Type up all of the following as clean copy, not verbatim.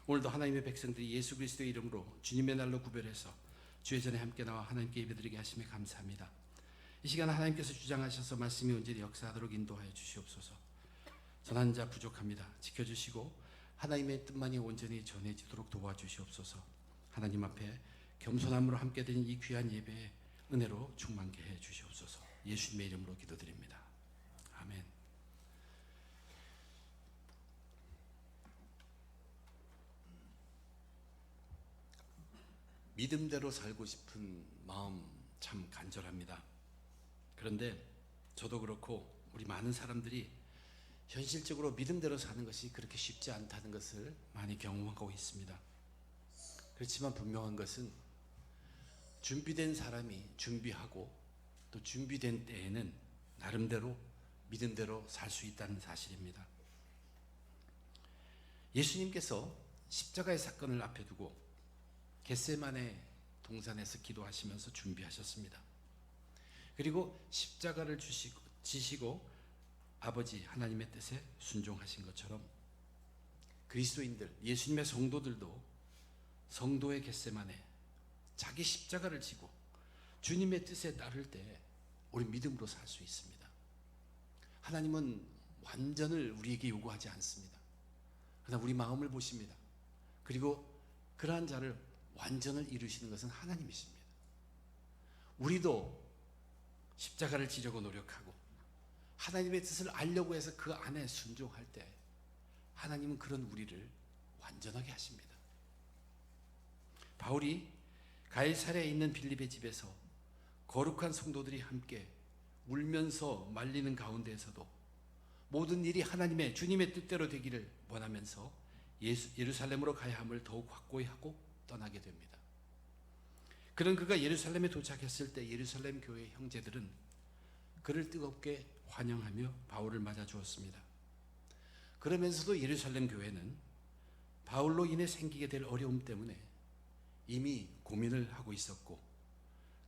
오늘도 하나님의 백성들이 예수 그리스도의 이름으로 주님의 날로 구별해서 주의 전에 함께 나와 하나님께 예배드리게 하심에 감사합니다. 이 시간 하나님께서 주장하셔서 말씀이 온전히 역사하도록 인도하여 주시옵소서. 전하는 자 부족합니다. 지켜주시고 하나님의 뜻만이 온전히 전해지도록 도와주시옵소서. 하나님 앞에 겸손함으로 함께 드린 이 귀한 예배에 은혜로 충만케 해 주시옵소서. 예수님의 이름으로 기도드립니다. 아멘. 믿음대로 살고 싶은 마음 참 간절합니다. 그런데 저도 그렇고 우리 많은 사람들이 현실적으로 믿음대로 사는 것이 그렇게 쉽지 않다는 것을 많이 경험하고 있습니다. 그렇지만 분명한 것은 준비된 사람이 준비하고 또 준비된 때에는 나름대로 믿음대로 살 수 있다는 사실입니다. 예수님께서 십자가의 사건을 앞에 두고 겟세마네 동산에서 기도하시면서 준비하셨습니다. 그리고 십자가를 지시고 아버지 하나님의 뜻에 순종하신 것처럼 그리스도인들, 예수님의 성도들도 성도의 겟세마네 자기 십자가를 지고 주님의 뜻에 따를 때 우리 믿음으로 살 수 있습니다. 하나님은 완전을 우리에게 요구하지 않습니다. 그러나 우리 마음을 보십니다. 그리고 그러한 자를 완전을 이루시는 것은 하나님이십니다. 우리도 십자가를 지려고 노력하고 하나님의 뜻을 알려고 해서 그 안에 순종할 때 하나님은 그런 우리를 완전하게 하십니다. 바울이 가이사랴에 있는 빌립의 집에서 거룩한 성도들이 함께 울면서 말리는 가운데에서도 모든 일이 하나님의 주님의 뜻대로 되기를 원하면서 예루살렘으로 가야 함을 더욱 확고히 하고 떠나게 됩니다. 그런 그가 예루살렘에 도착했을 때 예루살렘 교회 형제들은 그를 뜨겁게 환영하며 바울을 맞아 주었습니다. 그러면서도 예루살렘 교회는 바울로 인해 생기게 될 어려움 때문에 이미 고민을 하고 있었고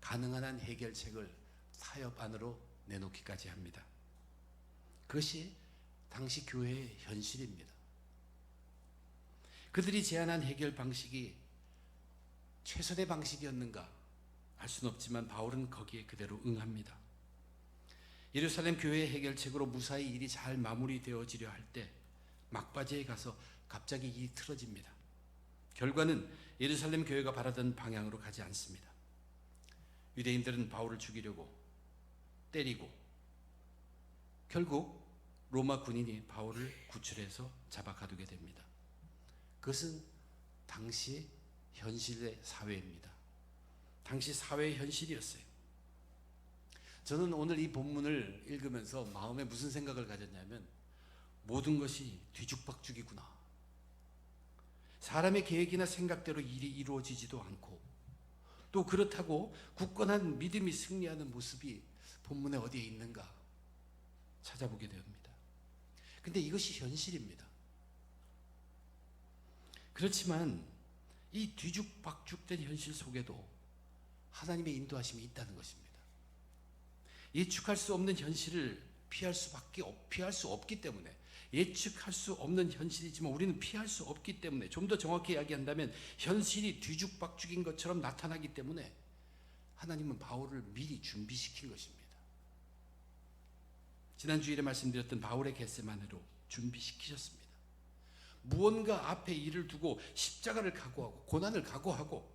가능한 한 해결책을 타협 안으로 내놓기까지 합니다. 그것이 당시 교회의 현실입니다. 그들이 제안한 해결 방식이 최선의 방식이었는가 알 수는 없지만 바울은 거기에 그대로 응합니다. 예루살렘 교회의 해결책으로 무사히 일이 잘 마무리되어지려 할 때 막바지에 가서 갑자기 일이 틀어집니다. 결과는 예루살렘 교회가 바라던 방향으로 가지 않습니다. 유대인들은 바울을 죽이려고 때리고 결국 로마 군인이 바울을 구출해서 잡아 가두게 됩니다. 그것은 당시 현실의 사회입니다. 당시 사회의 현실이었어요. 저는 오늘 이 본문을 읽으면서 마음에 무슨 생각을 가졌냐면 모든 것이 뒤죽박죽이구나. 사람의 계획이나 생각대로 일이 이루어지지도 않고 또 그렇다고 굳건한 믿음이 승리하는 모습이 본문에 어디에 있는가 찾아보게 됩니다. 근데 이것이 현실입니다. 그렇지만 이 뒤죽박죽된 현실 속에도 하나님의 인도하심이 있다는 것입니다. 예측할 수 없는 현실을 피할 수 없기 때문에 예측할 수 없는 현실이지만 우리는 피할 수 없기 때문에 좀 더 정확히 이야기한다면 현실이 뒤죽박죽인 것처럼 나타나기 때문에 하나님은 바울을 미리 준비시킨 것입니다. 지난 주일에 말씀드렸던 바울의 겟세마네로 준비시키셨습니다. 무언가 앞에 일을 두고 십자가를 각오하고 고난을 각오하고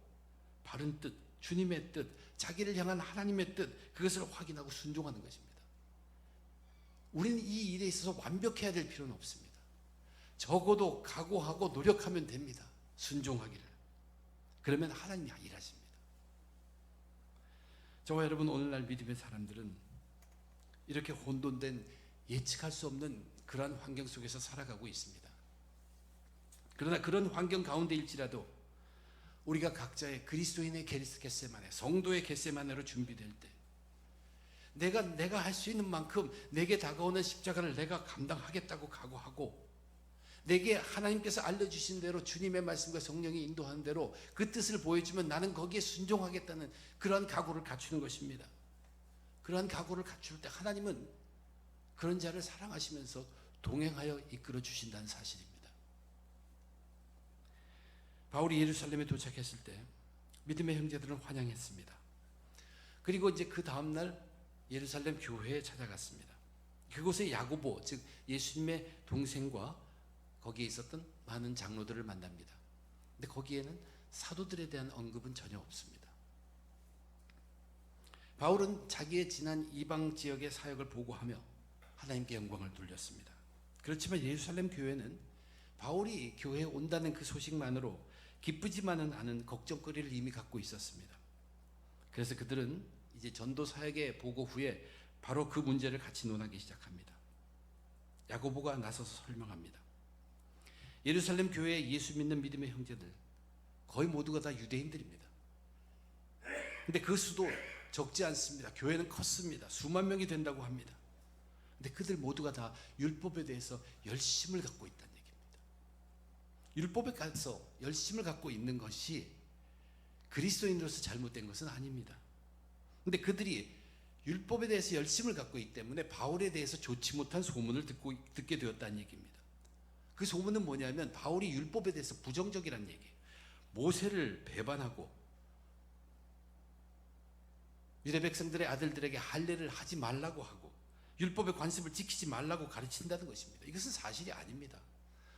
바른 뜻, 주님의 뜻, 자기를 향한 하나님의 뜻 그것을 확인하고 순종하는 것입니다. 우리는 이 일에 있어서 완벽해야 될 필요는 없습니다. 적어도 각오하고 노력하면 됩니다. 순종하기를. 그러면 하나님이 일하십니다. 저와 여러분 오늘날 믿음의 사람들은 이렇게 혼돈된 예측할 수 없는 그러한 환경 속에서 살아가고 있습니다. 그러나 그런 환경 가운데일지라도 우리가 각자의 그리스도인의 겟세마네, 성도의 겟세마네로 준비될 때 내가 할 수 있는 만큼 내게 다가오는 십자가를 내가 감당하겠다고 각오하고 내게 하나님께서 알려주신 대로 주님의 말씀과 성령이 인도하는 대로 그 뜻을 보여주면 나는 거기에 순종하겠다는 그러한 각오를 갖추는 것입니다. 그러한 각오를 갖출 때 하나님은 그런 자를 사랑하시면서 동행하여 이끌어 주신다는 사실입니다. 바울이 예루살렘에 도착했을 때 믿음의 형제들은 환영했습니다. 그리고 이제 그 다음날 예루살렘 교회에 찾아갔습니다. 그곳에 야고보, 즉 예수님의 동생과 거기에 있었던 많은 장로들을 만납니다. 근데 거기에는 사도들에 대한 언급은 전혀 없습니다. 바울은 자기의 지난 이방 지역의 사역을 보고하며 하나님께 영광을 돌렸습니다. 그렇지만 예루살렘 교회는 바울이 교회에 온다는 그 소식만으로 기쁘지만은 않은 걱정거리를 이미 갖고 있었습니다. 그래서 그들은 이제 전도 사역의 보고 후에 바로 그 문제를 같이 논하기 시작합니다. 야고보가 나서서 설명합니다. 예루살렘 교회에 예수 믿는 믿음의 형제들 거의 모두가 다 유대인들입니다. 근데 그 수도 적지 않습니다. 교회는 컸습니다. 수만 명이 된다고 합니다. 근데 그들 모두가 다 율법에 대해서 열심을 갖고 있다는 얘기입니다. 율법에 가서 열심을 갖고 있는 것이 그리스도인으로서 잘못된 것은 아닙니다. 근데 그들이 율법에 대해서 열심을 갖고 있기 때문에 바울에 대해서 좋지 못한 소문을 듣게 되었다는 얘기입니다. 그 소문은 뭐냐면 바울이 율법에 대해서 부정적이라는 얘기예요. 모세를 배반하고 유대 백성들의 아들들에게 할례를 하지 말라고 하고 율법의 관습을 지키지 말라고 가르친다는 것입니다. 이것은 사실이 아닙니다.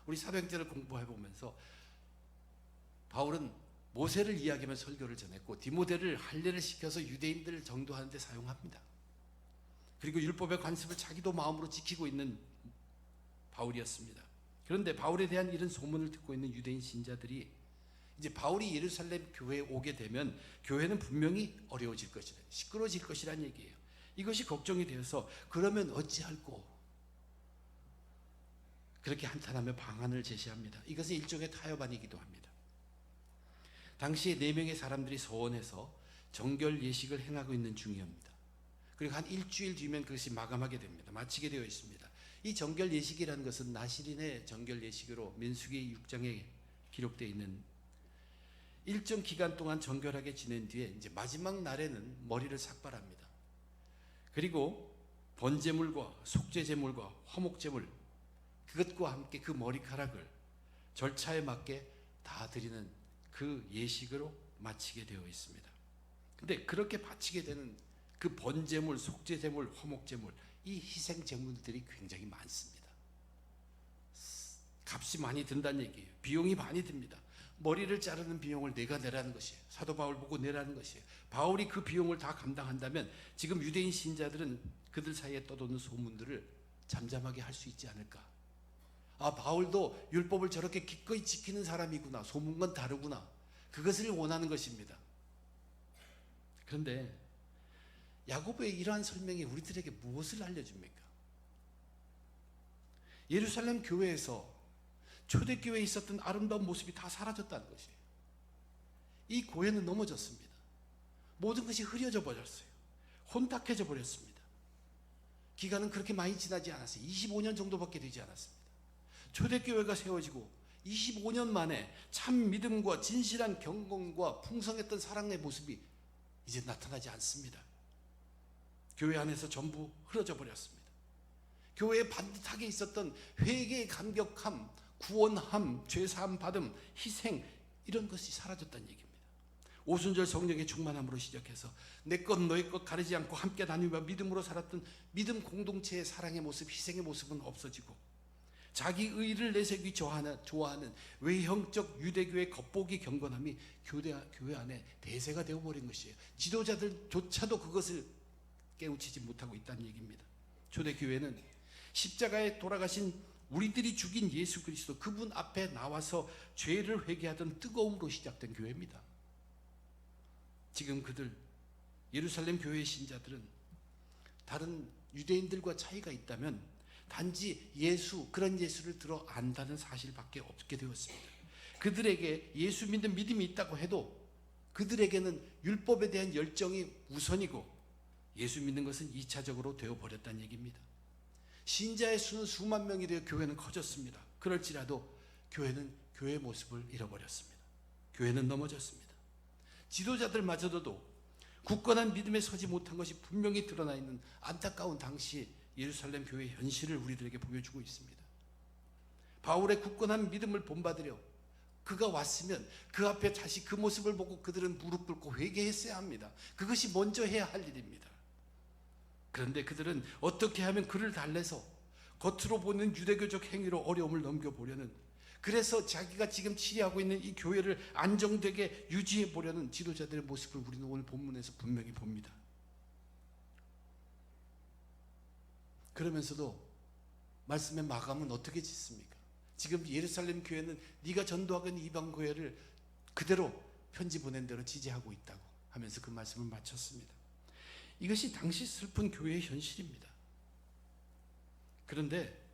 우리 사도행전을 공부해 보면서 바울은 모세를 이야기하면 설교를 전했고 디모데를 할례를 시켜서 유대인들을 전도하는 데 사용합니다. 그리고 율법의 관습을 자기도 마음으로 지키고 있는 바울이었습니다. 그런데 바울에 대한 이런 소문을 듣고 있는 유대인 신자들이 이제 바울이 예루살렘 교회에 오게 되면 교회는 분명히 어려워질 것이다, 시끄러워질 것이란 얘기예요. 이것이 걱정이 되어서 그러면 어찌할꼬 그렇게 한탄하며 방안을 제시합니다. 이것은 일종의 타협안이기도 합니다. 당시에 4명의 사람들이 서원해서 정결 예식을 행하고 있는 중이옵니다. 그리고 한 일주일 뒤면 그것이 마감하게 됩니다. 마치게 되어 있습니다. 이 정결 예식이라는 것은 나시린의 정결 예식으로 민수기 6장에 기록되어 있는 일정 기간 동안 정결하게 지낸 뒤에 이제 마지막 날에는 머리를 삭발합니다. 그리고 번제물과 속죄제물과 화목제물 그것과 함께 그 머리카락을 절차에 맞게 다 드리는 그 예식으로 마치게 되어 있습니다. 근데 그렇게 바치게 되는 그 번제물, 속죄제물, 화목제물 이 희생제물들이 굉장히 많습니다. 값이 많이 든다는 얘기예요. 비용이 많이 듭니다. 머리를 자르는 비용을 내가 내라는 것이에요. 사도 바울 보고 내라는 것이에요. 바울이 그 비용을 다 감당한다면 지금 유대인 신자들은 그들 사이에 떠도는 소문들을 잠잠하게 할 수 있지 않을까. 아, 바울도 율법을 저렇게 기꺼이 지키는 사람이구나. 소문과 다르구나. 그것을 원하는 것입니다. 그런데 야고보의 이러한 설명이 우리들에게 무엇을 알려줍니까? 예루살렘 교회에서 초대교회에 있었던 아름다운 모습이 다 사라졌다는 것이에요. 이 교회는 넘어졌습니다. 모든 것이 흐려져 버렸어요. 혼탁해져 버렸습니다. 기간은 그렇게 많이 지나지 않았어요. 25년 정도밖에 되지 않았습니다. 초대교회가 세워지고 25년 만에 참 믿음과 진실한 경건과 풍성했던 사랑의 모습이 이제 나타나지 않습니다. 교회 안에서 전부 흐려져 버렸습니다. 교회에 반듯하게 있었던 회개의 감격함, 구원함, 죄사함 받음, 희생 이런 것이 사라졌다는 얘기입니다. 오순절 성령의 충만함으로 시작해서 내 것 너의 것 가리지 않고 함께 나누며 믿음으로 살았던 믿음 공동체의 사랑의 모습, 희생의 모습은 없어지고 자기 의를 내세우기 좋아하는 외형적 유대교의 겉보기 경건함이 교회 안에 대세가 되어버린 것이에요. 지도자들조차도 그것을 깨우치지 못하고 있다는 얘기입니다. 초대교회는 십자가에 돌아가신 우리들이 죽인 예수 그리스도 그분 앞에 나와서 죄를 회개하던 뜨거움으로 시작된 교회입니다. 지금 그들 예루살렘 교회의 신자들은 다른 유대인들과 차이가 있다면 단지 그런 예수를 들어 안다는 사실밖에 없게 되었습니다. 그들에게 예수 믿는 믿음이 있다고 해도 그들에게는 율법에 대한 열정이 우선이고 예수 믿는 것은 2차적으로 되어버렸다는 얘기입니다. 신자의 수는 수만 명이 되어 교회는 커졌습니다. 그럴지라도 교회는 교회의 모습을 잃어버렸습니다. 교회는 넘어졌습니다. 지도자들마저도 굳건한 믿음에 서지 못한 것이 분명히 드러나 있는 안타까운 당시 예루살렘 교회의 현실을 우리들에게 보여주고 있습니다. 바울의 굳건한 믿음을 본받으려 그가 왔으면 그 앞에 다시 그 모습을 보고 그들은 무릎 꿇고 회개했어야 합니다. 그것이 먼저 해야 할 일입니다. 그런데 그들은 어떻게 하면 그를 달래서 겉으로 보는 유대교적 행위로 어려움을 넘겨보려는, 그래서 자기가 지금 치리하고 있는 이 교회를 안정되게 유지해 보려는 지도자들의 모습을 우리는 오늘 본문에서 분명히 봅니다. 그러면서도 말씀의 마감은 어떻게 짓습니까? 지금 예루살렘 교회는 네가 전도하는 이방 교회를 그대로 편지 보낸 대로 지지하고 있다고 하면서 그 말씀을 마쳤습니다. 이것이 당시 슬픈 교회의 현실입니다. 그런데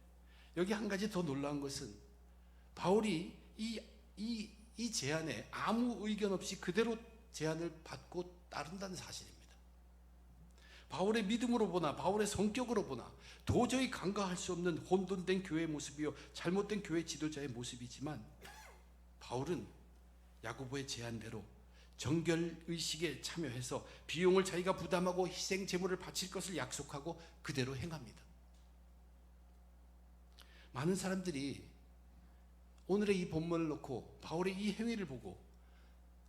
여기 한 가지 더 놀라운 것은 바울이 이 제안에 아무 의견 없이 그대로 제안을 받고 따른다는 사실입니다. 바울의 믿음으로 보나 바울의 성격으로 보나 도저히 간과할 수 없는 혼돈된 교회의 모습이요 잘못된 교회 지도자의 모습이지만, 바울은 야고보의 제안대로 정결의식에 참여해서 비용을 자기가 부담하고 희생 제물을 바칠 것을 약속하고 그대로 행합니다. 많은 사람들이 오늘의 이 본문을 놓고 바울의 이 행위를 보고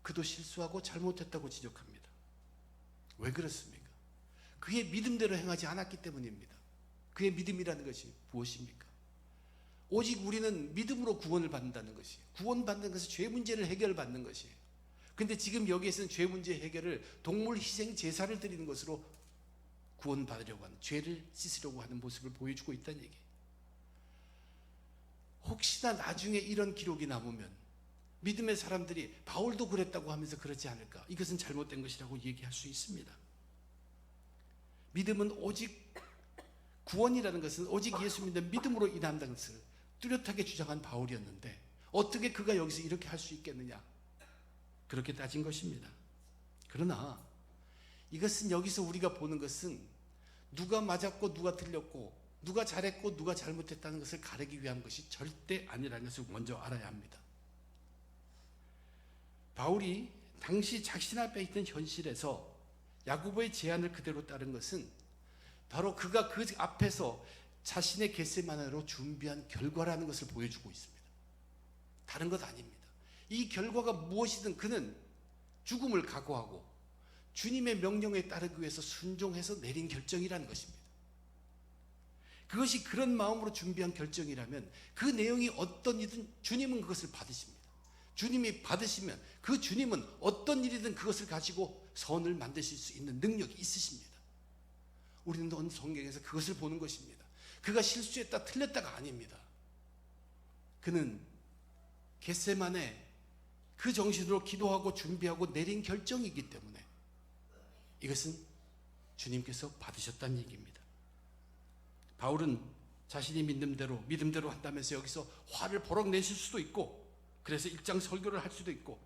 그도 실수하고 잘못했다고 지적합니다. 왜 그렇습니까? 그의 믿음대로 행하지 않았기 때문입니다. 그의 믿음이라는 것이 무엇입니까? 오직 우리는 믿음으로 구원을 받는다는 것이에요. 구원받는 것은 죄 문제를 해결받는 것이에요. 근데 지금 여기에서는 죄 문제 해결을 동물 희생 제사를 드리는 것으로 구원받으려고 하는, 죄를 씻으려고 하는 모습을 보여주고 있다는 얘기예요. 혹시나 나중에 이런 기록이 남으면 믿음의 사람들이 바울도 그랬다고 하면서 그러지 않을까? 이것은 잘못된 것이라고 얘기할 수 있습니다. 믿음은 오직, 구원이라는 것은 오직 예수 믿는 믿음으로 인한다는 것을 뚜렷하게 주장한 바울이었는데 어떻게 그가 여기서 이렇게 할 수 있겠느냐? 그렇게 따진 것입니다. 그러나 이것은 여기서 우리가 보는 것은 누가 맞았고 누가 틀렸고 누가 잘했고 누가 잘못했다는 것을 가리기 위한 것이 절대 아니라는 것을 먼저 알아야 합니다. 바울이 당시 자신 앞에 있던 현실에서 야고보의 제안을 그대로 따른 것은 바로 그가 그 앞에서 자신의 겟세마네로 준비한 결과라는 것을 보여주고 있습니다. 다른 것 아닙니다. 이 결과가 무엇이든 그는 죽음을 각오하고 주님의 명령에 따르기 위해서 순종해서 내린 결정이라는 것입니다. 그것이 그런 마음으로 준비한 결정이라면 그 내용이 어떤 일이든 주님은 그것을 받으십니다. 주님이 받으시면 그 주님은 어떤 일이든 그것을 가지고 선을 만드실 수 있는 능력이 있으십니다. 우리는 오늘 성경에서 그것을 보는 것입니다. 그가 실수했다 틀렸다가 아닙니다. 그는 겟세마네 그 정신으로 기도하고 준비하고 내린 결정이기 때문에 이것은 주님께서 받으셨다는 얘기입니다. 바울은 자신이 믿음대로 한다면서 여기서 화를 버럭 내실 수도 있고, 그래서 일장 설교를 할 수도 있고,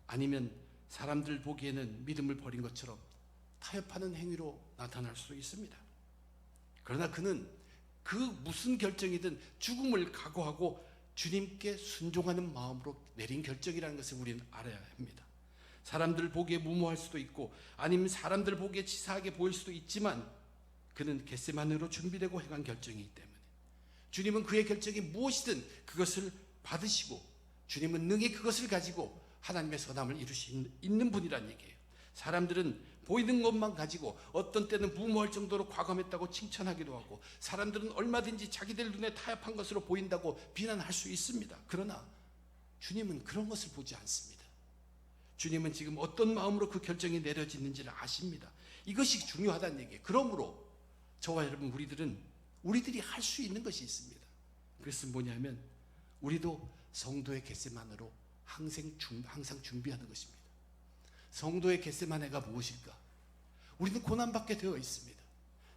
아니면 사람들 보기에는 믿음을 버린 것처럼 타협하는 행위로 나타날 수도 있습니다. 그러나 그는 그 무슨 결정이든 죽음을 각오하고 주님께 순종하는 마음으로 내린 결정이라는 것을 우리는 알아야 합니다. 사람들 보기에 무모할 수도 있고 아니면 사람들 보기에 치사하게 보일 수도 있지만 그는 겟세마네로 준비되고 행한 결정이기 때문에 주님은 그의 결정이 무엇이든 그것을 받으시고 주님은 능히 그것을 가지고 하나님의 선함을 이룰 수 있는 분이란 얘기예요. 사람들은 보이는 것만 가지고 어떤 때는 무모할 정도로 과감했다고 칭찬하기도 하고, 사람들은 얼마든지 자기들 눈에 타협한 것으로 보인다고 비난할 수 있습니다. 그러나 주님은 그런 것을 보지 않습니다. 주님은 지금 어떤 마음으로 그 결정이 내려지는지를 아십니다. 이것이 중요하다는 얘기예요. 그러므로 저와 여러분 우리들이 할 수 있는 것이 있습니다. 그것은 뭐냐면 우리도 성도의 겟세마네로 항상 준비하는 것입니다. 성도의 겟세마네가 무엇일까? 우리는 고난받게 되어 있습니다.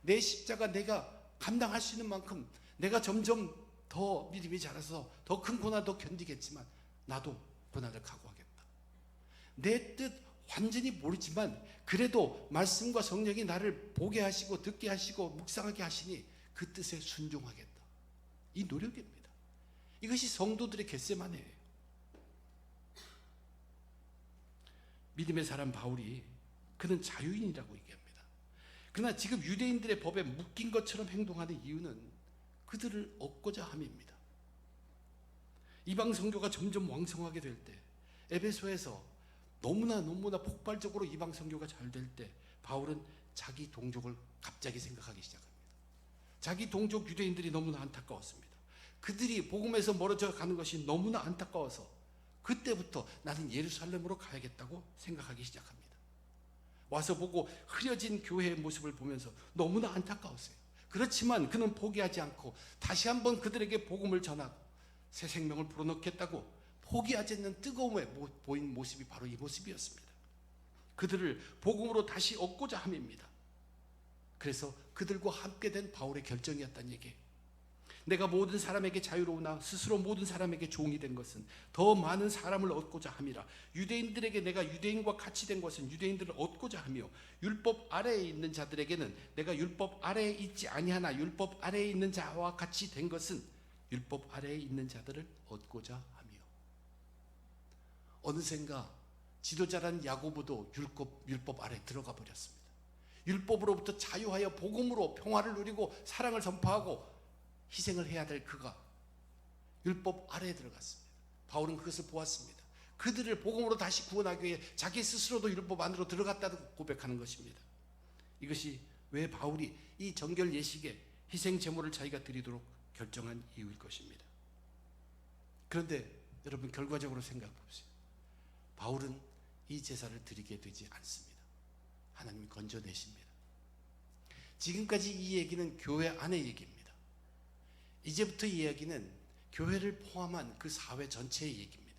내 십자가 내가 감당할 수 있는 만큼 내가 점점 더 믿음이 자라서 더 큰 고난도 견디겠지만 나도 고난을 각오하겠다. 내 뜻 완전히 모르지만 그래도 말씀과 성령이 나를 보게 하시고 듣게 하시고 묵상하게 하시니 그 뜻에 순종하겠다. 이 노력입니다. 이것이 성도들의 겟세마네예요. 믿음의 사람 바울이 그는 자유인이라고 얘기합니다. 그러나 지금 유대인들의 법에 묶인 것처럼 행동하는 이유는 그들을 얻고자 함입니다. 이방 선교가 점점 왕성하게 될 때, 에베소에서 너무나 폭발적으로 이방 선교가 잘 될 때, 바울은 자기 동족을 갑자기 생각하기 시작합니다. 자기 동족 유대인들이 너무나 안타까웠습니다. 그들이 복음에서 멀어져 가는 것이 너무나 안타까워서 그때부터 나는 예루살렘으로 가야겠다고 생각하기 시작합니다. 와서 보고 흐려진 교회의 모습을 보면서 너무나 안타까웠어요. 그렇지만 그는 포기하지 않고 다시 한번 그들에게 복음을 전하고 새 생명을 불어넣겠다고 포기하지 않는 뜨거움에 보인 모습이 바로 이 모습이었습니다. 그들을 복음으로 다시 얻고자 함입니다. 그래서 그들과 함께 된 바울의 결정이었다는 얘기예요. 내가 모든 사람에게 자유로우나 스스로 모든 사람에게 종이 된 것은 더 많은 사람을 얻고자 함이라. 유대인들에게 내가 유대인과 같이 된 것은 유대인들을 얻고자 하며, 율법 아래에 있는 자들에게는 내가 율법 아래에 있지 아니하나 율법 아래에 있는 자와 같이 된 것은 율법 아래에 있는 자들을 얻고자 하며. 어느샌가 지도자란 야고보도 율법 아래에 들어가 버렸습니다. 율법으로부터 자유하여 복음으로 평화를 누리고 사랑을 선포하고 희생을 해야 될 그가 율법 아래에 들어갔습니다. 바울은 그것을 보았습니다. 그들을 복음으로 다시 구원하기 위해 자기 스스로도 율법 안으로 들어갔다고 고백하는 것입니다. 이것이 왜 바울이 이 정결 예식에 희생 제물을 자기가 드리도록 결정한 이유일 것입니다. 그런데 여러분, 결과적으로 생각해 보세요. 바울은 이 제사를 드리게 되지 않습니다. 하나님이 건져내십니다. 지금까지 이 얘기는 교회 안의 얘기입니다. 이제부터 이 이야기는 교회를 포함한 그 사회 전체의 얘기입니다.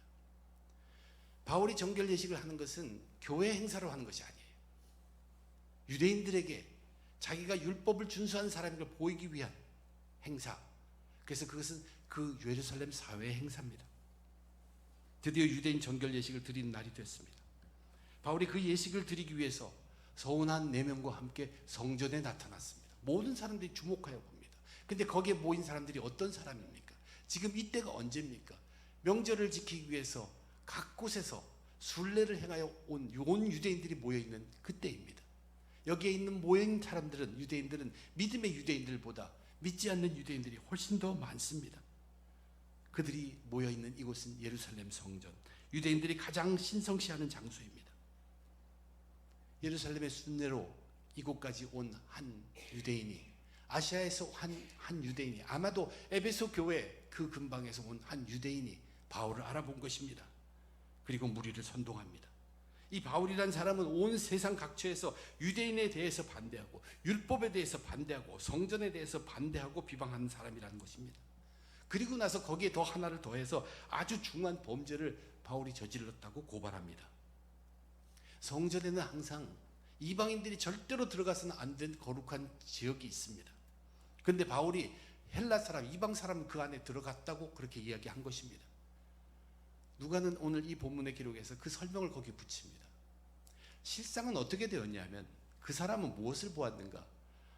바울이 정결 예식을 하는 것은 교회 행사로 하는 것이 아니에요. 유대인들에게 자기가 율법을 준수한 사람을 보이기 위한 행사. 그래서 그것은 그 예루살렘 사회의 행사입니다. 드디어 유대인 정결 예식을 드리는 날이 됐습니다. 바울이 그 예식을 드리기 위해서 서운한 4명과 함께 성전에 나타났습니다. 모든 사람들이 주목하여 봅니다. 근데 거기에 모인 사람들이 어떤 사람입니까? 지금 이때가 언제입니까? 명절을 지키기 위해서 각 곳에서 순례를 행하여 온 유대인들이 모여있는 그때입니다. 여기에 있는 모인 사람들은, 유대인들은 믿음의 유대인들보다 믿지 않는 유대인들이 훨씬 더 많습니다. 그들이 모여있는 이곳은 예루살렘 성전, 유대인들이 가장 신성시하는 장소입니다. 예루살렘의 순례로 이곳까지 온 한 유대인이, 아시아에서 한 유대인이, 아마도 에베소 교회 그 근방에서 온 한 유대인이 바울을 알아본 것입니다. 그리고 무리를 선동합니다. 이 바울이라는 사람은 온 세상 각처에서 유대인에 대해서 반대하고 율법에 대해서 반대하고 성전에 대해서 반대하고 비방하는 사람이라는 것입니다. 그리고 나서 거기에 더 하나를 더해서 아주 중한 범죄를 바울이 저질렀다고 고발합니다. 성전에는 항상 이방인들이 절대로 들어가서는 안 된 거룩한 지역이 있습니다. 그런데 바울이 헬라 사람, 이방 사람 그 안에 들어갔다고 그렇게 이야기한 것입니다. 누가는 오늘 이 본문의 기록에서 그 설명을 거기에 붙입니다. 실상은 어떻게 되었냐면, 그 사람은 무엇을 보았는가?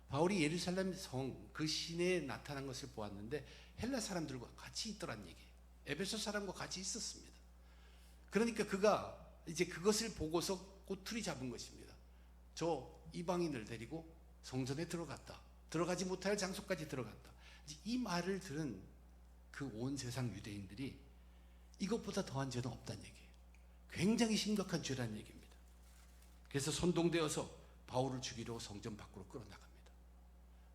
바울이 예루살렘 성 그 시내에 나타난 것을 보았는데 헬라 사람들과 같이 있더란 얘기예요. 에베소 사람과 같이 있었습니다. 그러니까 그가 이제 그것을 보고서 꼬투리 잡은 것입니다. 저 이방인을 데리고 성전에 들어갔다. 들어가지 못할 장소까지 들어갔다. 이 말을 들은 그 온 세상 유대인들이 이것보다 더한 죄는 없다는 얘기예요. 굉장히 심각한 죄라는 얘기입니다. 그래서 선동되어서 바울을 죽이려고 성전 밖으로 끌어나갑니다.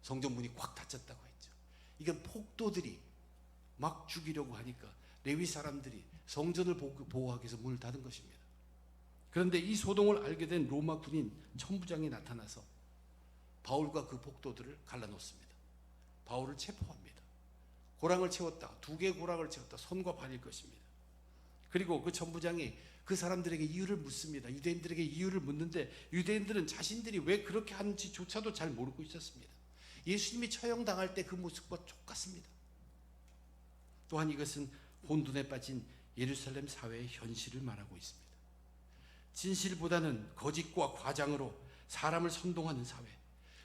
성전 문이 꽉 닫혔다고 했죠. 이건 폭도들이 막 죽이려고 하니까 레위 사람들이 성전을 보호하기 위해서 문을 닫은 것입니다. 그런데 이 소동을 알게 된 로마 군인 천부장이 나타나서 바울과 그 폭도들을 갈라놓습니다. 바울을 체포합니다. 고랑을 채웠다. 2개의 고랑을 채웠다. 손과 발일 것입니다. 그리고 그 천부장이 그 사람들에게 이유를 묻습니다. 유대인들에게 이유를 묻는데 유대인들은 자신들이 왜 그렇게 하는지조차도 잘 모르고 있었습니다. 예수님이 처형당할 때 그 모습과 똑같습니다. 또한 이것은 혼돈에 빠진 예루살렘 사회의 현실을 말하고 있습니다. 진실보다는 거짓과 과장으로 사람을 선동하는 사회,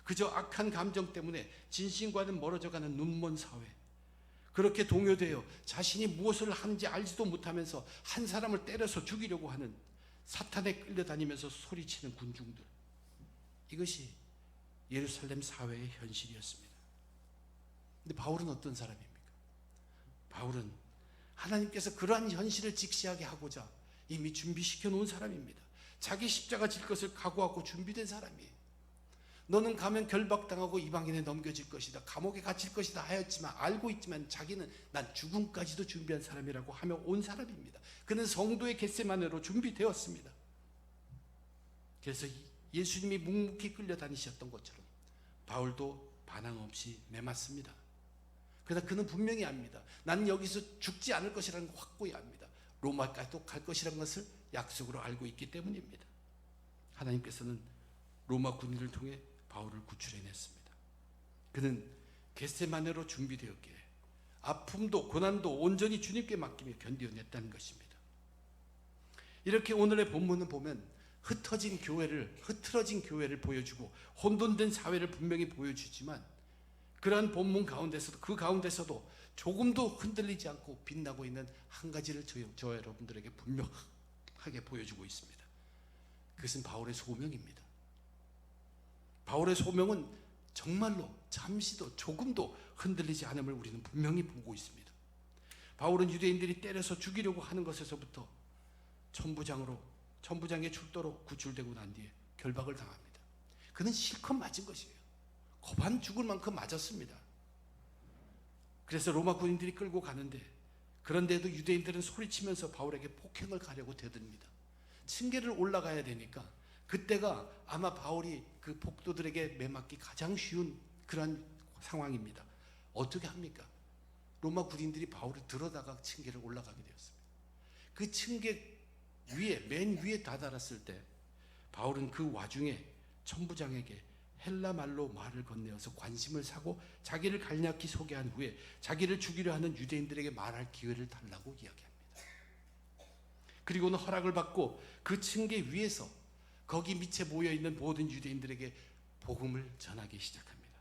그저 악한 감정 때문에 진실과는 멀어져가는 눈먼 사회, 그렇게 동요되어 자신이 무엇을 하는지 알지도 못하면서 한 사람을 때려서 죽이려고 하는 사탄에 끌려다니면서 소리치는 군중들, 이것이 예루살렘 사회의 현실이었습니다. 근데 바울은 어떤 사람입니까? 바울은 하나님께서 그러한 현실을 직시하게 하고자 이미 준비시켜 놓은 사람입니다. 자기 십자가 질 것을 각오하고 준비된 사람이에요. 너는 가면 결박당하고 이방인에 넘겨질 것이다, 감옥에 갇힐 것이다 하였지만, 알고 있지만 자기는 난 죽음까지도 준비한 사람이라고 하며 온 사람입니다. 그는 성도의 겟세마네로 준비되었습니다. 그래서 예수님이 묵묵히 끌려다니셨던 것처럼 바울도 반항 없이 매맞습니다. 그러나 그는 분명히 압니다. 나는 여기서 죽지 않을 것이라는 걸 확고히 압니다. 로마까지도 갈 것이라는 것을 약속으로 알고 있기 때문입니다. 하나님께서는 로마 군인을 통해 바울을 구출해냈습니다. 그는 겟세마네로 준비되었기에 아픔도 고난도 온전히 주님께 맡기며 견뎌냈다는 것입니다. 이렇게 오늘의 본문을 보면 흐트러진 교회를 보여주고 혼돈된 사회를 분명히 보여주지만, 그러한 본문 가운데서도, 그 가운데서도 조금도 흔들리지 않고 빛나고 있는 한 가지를 저 여러분들에게 분명하게 보여주고 있습니다. 그것은 바울의 소명입니다. 바울의 소명은 정말로 잠시도 조금도 흔들리지 않음을 우리는 분명히 보고 있습니다. 바울은 유대인들이 때려서 죽이려고 하는 것에서부터 천부장의 출도로 구출되고 난 뒤에 결박을 당합니다. 그는 실컷 맞은 것이에요. 거반 죽을 만큼 맞았습니다. 그래서 로마 군인들이 끌고 가는데, 그런데도 유대인들은 소리치면서 바울에게 폭행을 가려고 대듭니다. 층계를 올라가야 되니까 그때가 아마 바울이 그 폭도들에게 매맞기 가장 쉬운 그런 상황입니다. 어떻게 합니까? 로마 군인들이 바울을 들어다가 층계를 올라가게 되었습니다. 그 층계 위에, 맨 위에 다다랐을 때 바울은 그 와중에 천부장에게 헬라 말로 말을 건네어서 관심을 사고 자기를 간략히 소개한 후에 자기를 죽이려 하는 유대인들에게 말할 기회를 달라고 이야기합니다. 그리고는 허락을 받고 그 층계 위에서 거기 밑에 모여있는 모든 유대인들에게 복음을 전하기 시작합니다.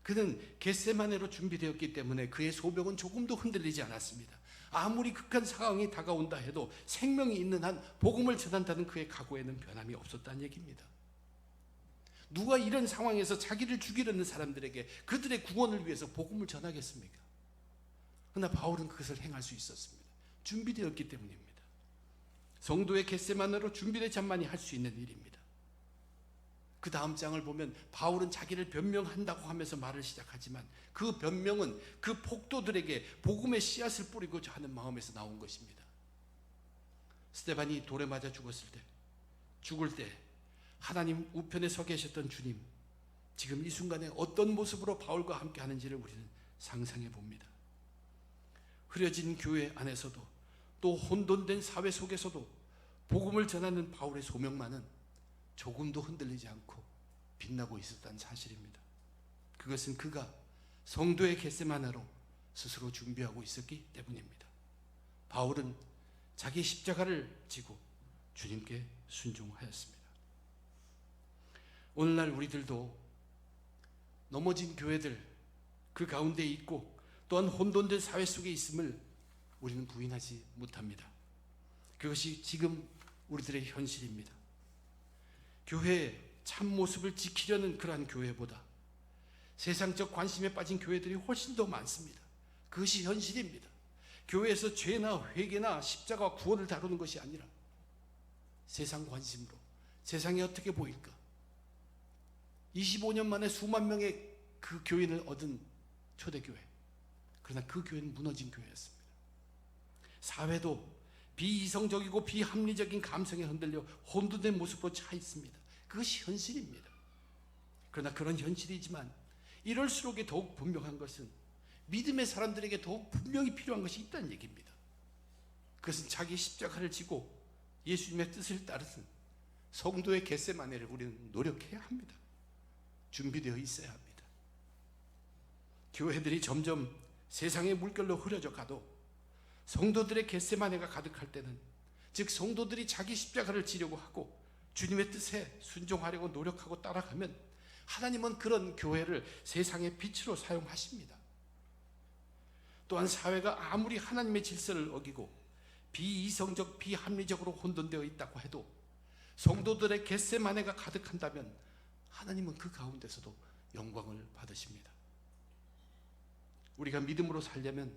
그는 겟세마네로 준비되었기 때문에 그의 소명은 조금도 흔들리지 않았습니다. 아무리 극한 상황이 다가온다 해도 생명이 있는 한 복음을 전한다는 그의 각오에는 변함이 없었다는 얘기입니다. 누가 이런 상황에서 자기를 죽이려는 사람들에게 그들의 구원을 위해서 복음을 전하겠습니까? 그러나 바울은 그것을 행할 수 있었습니다. 준비되었기 때문입니다. 성도의 겟세마네로 준비된 자만이 할 수 있는 일입니다. 그 다음 장을 보면 바울은 자기를 변명한다고 하면서 말을 시작하지만, 그 변명은 그 폭도들에게 복음의 씨앗을 뿌리고자 하는 마음에서 나온 것입니다. 스데반이 돌에 맞아 죽을 때 하나님 우편에 서 계셨던 주님, 지금 이 순간에 어떤 모습으로 바울과 함께 하는지를 우리는 상상해 봅니다. 흐려진 교회 안에서도 또 혼돈된 사회 속에서도 복음을 전하는 바울의 소명만은 조금도 흔들리지 않고 빛나고 있었다는 사실입니다. 그것은 그가 성도의 겟세마네로 스스로 준비하고 있었기 때문입니다. 바울은 자기 십자가를 지고 주님께 순종하였습니다. 오늘날 우리들도 넘어진 교회들 그 가운데 있고 또한 혼돈된 사회 속에 있음을 우리는 부인하지 못합니다. 그것이 지금 우리들의 현실입니다. 교회의 참모습을 지키려는 그러한 교회보다 세상적 관심에 빠진 교회들이 훨씬 더 많습니다. 그것이 현실입니다. 교회에서 죄나 회개나 십자가와 구원을 다루는 것이 아니라 세상 관심으로 세상이 어떻게 보일까, 25년 만에 수만 명의 그 교인을 얻은 초대교회, 그러나 그 교회는 무너진 교회였습니다. 사회도 비이성적이고 비합리적인 감성에 흔들려 혼돈된 모습으로 차 있습니다. 그것이 현실입니다. 그러나 그런 현실이지만 이럴수록 더욱 분명한 것은 믿음의 사람들에게 더욱 분명히 필요한 것이 있다는 얘기입니다. 그것은 자기 십자가를 지고 예수님의 뜻을 따르는 성도의 겟세마네를 우리는 노력해야 합니다. 준비되어 있어야 합니다. 교회들이 점점 세상의 물결로 흐려져 가도 성도들의 겟세마네가 가득할 때는, 즉 성도들이 자기 십자가를 지려고 하고 주님의 뜻에 순종하려고 노력하고 따라가면 하나님은 그런 교회를 세상의 빛으로 사용하십니다. 또한 사회가 아무리 하나님의 질서를 어기고 비이성적 비합리적으로 혼돈되어 있다고 해도 성도들의 겟세마네가 가득한다면 하나님은 그 가운데서도 영광을 받으십니다. 우리가 믿음으로 살려면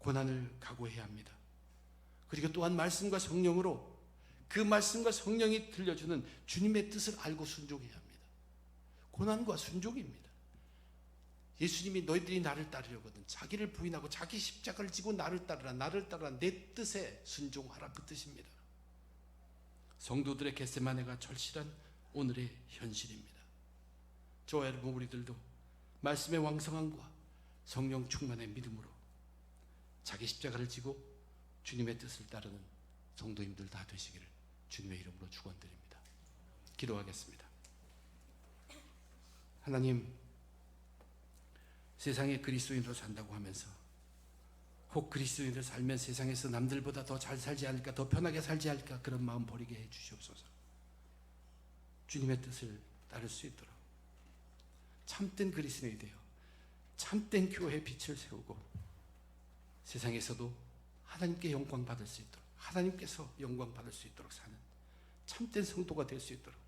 고난을 각오해야 합니다. 그리고 또한 말씀과 성령으로 그 말씀과 성령이 들려주는 주님의 뜻을 알고 순종해야 합니다. 고난과 순종입니다. 예수님이 너희들이 나를 따르려거든 자기를 부인하고 자기 십자가를 지고 나를 따르라, 나를 따르라, 내 뜻에 순종하라, 그 뜻입니다. 성도들의 겟세마네가 절실한 오늘의 현실입니다. 저와 여러분, 우리들도 말씀의 왕성함과 성령 충만의 믿음으로 자기 십자가를 지고 주님의 뜻을 따르는 성도님들 다 되시기를 주님의 이름으로 축원드립니다. 기도하겠습니다. 하나님, 세상에 그리스도인으로 산다고 하면서 혹 그리스도인으로 살면 세상에서 남들보다 더 잘 살지 않을까, 더 편하게 살지 않을까, 그런 마음 버리게 해 주시옵소서. 주님의 뜻을 따를 수 있도록 참된 그리스도인이 되어 참된 교회의 빛을 세우고 세상에서도 하나님께 영광 받을 수 있도록, 하나님께서 영광 받을 수 있도록 사는 참된 성도가 될 수 있도록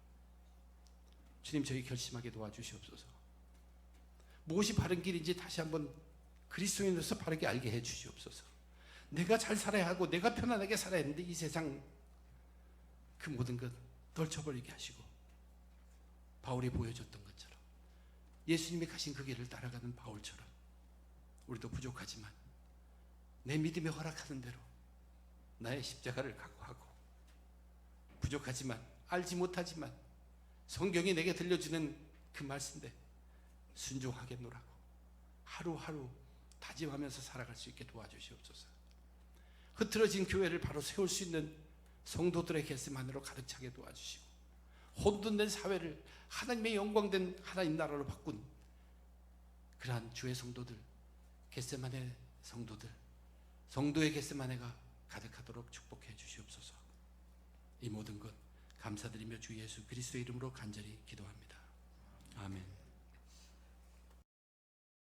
주님, 저희 결심하게 도와주시옵소서. 무엇이 바른 길인지 다시 한번 그리스도인으로서 바르게 알게 해 주시옵소서. 내가 잘 살아야 하고 내가 편안하게 살아야 했는데 이 세상 그 모든 것 떨쳐버리게 하시고 바울이 보여줬던 것처럼 예수님이 가신 그 길을 따라가는 바울처럼 우리도 부족하지만 내 믿음에 허락하는 대로 나의 십자가를 각오하고, 부족하지만 알지 못하지만 성경이 내게 들려주는 그 말씀대 순종하겠노라고 하루하루 다짐하면서 살아갈 수 있게 도와주시옵소서. 흐트러진 교회를 바로 세울 수 있는 성도들의 겟세마네로 가득 차게 도와주시고, 혼돈된 사회를 하나님의 영광된 하나님 나라로 바꾼 그러한 주의 성도들, 겟세마네 성도들, 성도의 겟세마네가 가득하도록 축복해 주시옵소서. 이 모든 것 감사드리며 주 예수 그리스도의 이름으로 간절히 기도합니다. 아멘.